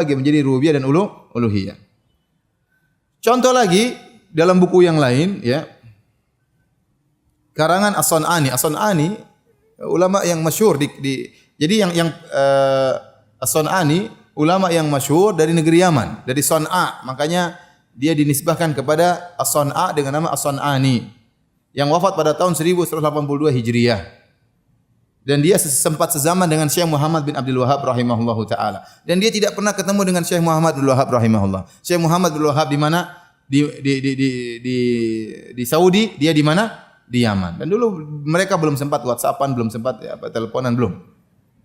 lagi menjadi rububiyah dan uluhiyah. Contoh lagi dalam buku yang lain ya. Karangan As-Sun'ani. As-Sun'ani ulama yang masyhur jadi yang As-Sun'ani ulama yang masyhur dari negeri Yaman, dari Son'a. Makanya dia dinisbahkan kepada As-Sun'a dengan nama As-Sun'ani yang wafat pada tahun 1182 Hijriah. Dan dia sempat sezaman dengan Syekh Muhammad bin Abdul Wahhab rahimahullahu taala. Dan dia tidak pernah ketemu dengan Syekh Muhammad bin Abdul Wahhab rahimahullah. Syekh Muhammad bin Abdul Wahhab di mana? Di Saudi, dia di mana? Di Yaman. Dan dulu mereka belum sempat WhatsAppan, belum sempat teleponan belum.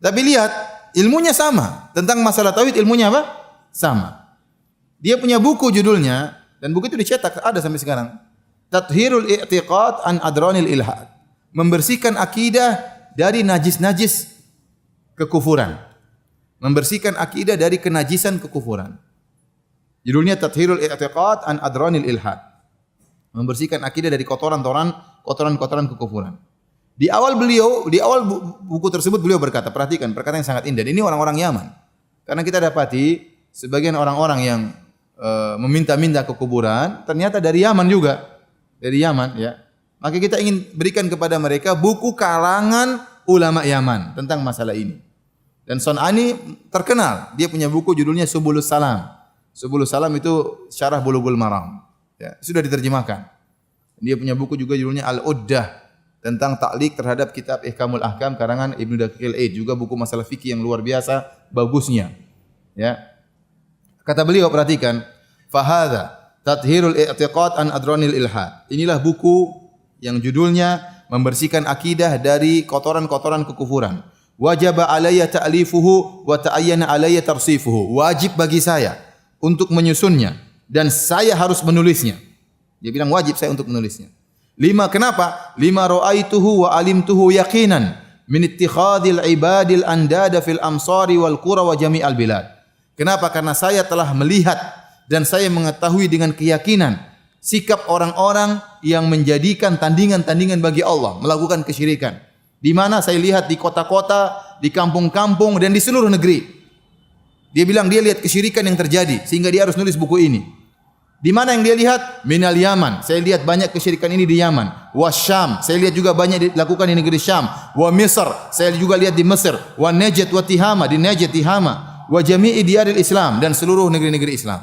Tapi lihat, ilmunya sama. Tentang masalah tauhid ilmunya apa? Sama. Dia punya buku judulnya dan buku itu dicetak ada sampai sekarang. Tathhirul I'tiqad an Adranil Ilhad. Membersihkan akidah dari najis-najis kekufuran. Membersihkan akidah dari kenajisan kekufuran. Judulnya Tathhirul I'tiqad an Adranil Ilhad. Membersihkan akidah dari kotoran-kotoran kekufuran. Di awal buku tersebut beliau berkata, perhatikan perkataan yang sangat indah. Ini orang-orang Yaman. Karena kita dapati sebagian orang-orang yang meminta-minta ke kuburan ternyata dari Yaman juga. Dari Yaman ya. Maka kita ingin berikan kepada mereka buku karangan ulama Yaman tentang masalah ini. Dan Son'ani terkenal, dia punya buku judulnya Subulus Salam. Subulus Salam itu syarah Bulughul Maram. Ya, sudah diterjemahkan. Dia punya buku juga judulnya Al-Uddah tentang taklik terhadap kitab Ihkamul Ahkam karangan Ibnu Daqiqil Aid, juga buku masalah fikih yang luar biasa bagusnya. Ya. Kata beliau, perhatikan, fahadha Tathhirul I'tiqad an Adranil Ilhad. Inilah buku yang judulnya membersihkan akidah dari kotoran-kotoran kekufuran. Wajib alayya ta'lifuhu wa ta'ayyana alayya tarsifuhu. Wajib bagi saya untuk menyusunnya dan saya harus menulisnya. Dia bilang wajib saya untuk menulisnya. Kenapa? Ra'aituhu wa alimtuhu yaqinan min ittikhadil ibadil andada fil amsari wal qura wa jami'al bilad. Kenapa? Karena saya telah melihat dan saya mengetahui dengan keyakinan sikap orang-orang yang menjadikan tandingan-tandingan bagi Allah, melakukan kesyirikan. Di mana saya lihat di kota-kota, di kampung-kampung dan di seluruh negeri. Dia bilang dia lihat kesyirikan yang terjadi sehingga dia harus nulis buku ini. Di mana yang dia lihat? Minal Yaman. Saya lihat banyak kesyirikan ini di Yaman. Wa Syam. Saya lihat juga banyak dilakukan di negeri Syam. Wa Misr. Saya juga lihat di Mesir. Wa Najd wa Tihama, di Najd Tihama. Wa jami'i diyaril Islam, dan seluruh negeri-negeri Islam.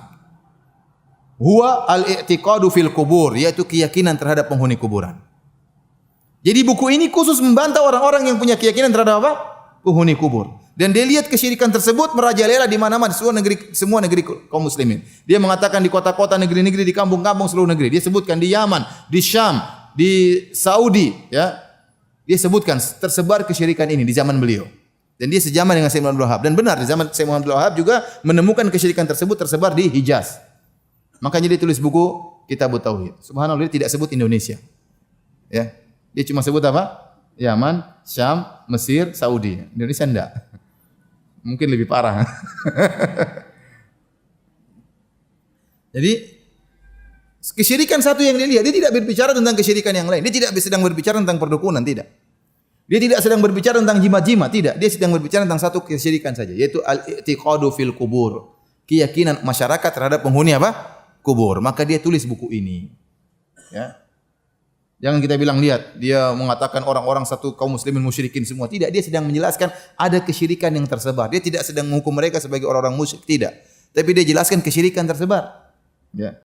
Huwa al-i'tiqadu fil kubur, yaitu keyakinan terhadap penghuni kuburan. Jadi buku ini khusus membantah orang-orang yang punya keyakinan terhadap apa? Penghuni kubur. Dan dia lihat kesyirikan tersebut merajalela di mana-mana di semua negeri kaum muslimin. Dia mengatakan di kota-kota, negeri-negeri, di kampung-kampung seluruh negeri. Dia sebutkan di Yaman, di Syam, di Saudi, ya. Dia sebutkan tersebar kesyirikan ini di zaman beliau. Dan dia sejaman dengan Syekh Muhammad Abdul Wahhab. Dan benar di zaman Syekh Muhammad Abdul Wahhab juga menemukan kesyirikan tersebut tersebar di Hijaz. Makanya dia tulis buku Kitabut Tauhid. Subhanallah, dia tidak sebut Indonesia. Ya. Dia cuma sebut apa? Yaman, Syam, Mesir, Saudi. Indonesia enggak. Mungkin lebih parah. Jadi kesyirikan satu yang dia lihat, dia tidak berbicara tentang kesyirikan yang lain. Dia tidak sedang berbicara tentang perdukunan, tidak. Dia tidak sedang berbicara tentang jimat-jimat, tidak. Dia sedang berbicara tentang satu kesyirikan saja, yaitu al-i'tiqadu fil kubur. Keyakinan masyarakat terhadap penghuni apa? Kubur. Maka dia tulis buku ini. Ya. Jangan kita bilang, lihat, dia mengatakan orang-orang satu kaum muslimin musyrikin semua. Tidak, dia sedang menjelaskan ada kesyirikan yang tersebar. Dia tidak sedang menghukum mereka sebagai orang-orang musyrik, tidak. Tapi dia jelaskan kesyirikan tersebar. Ya.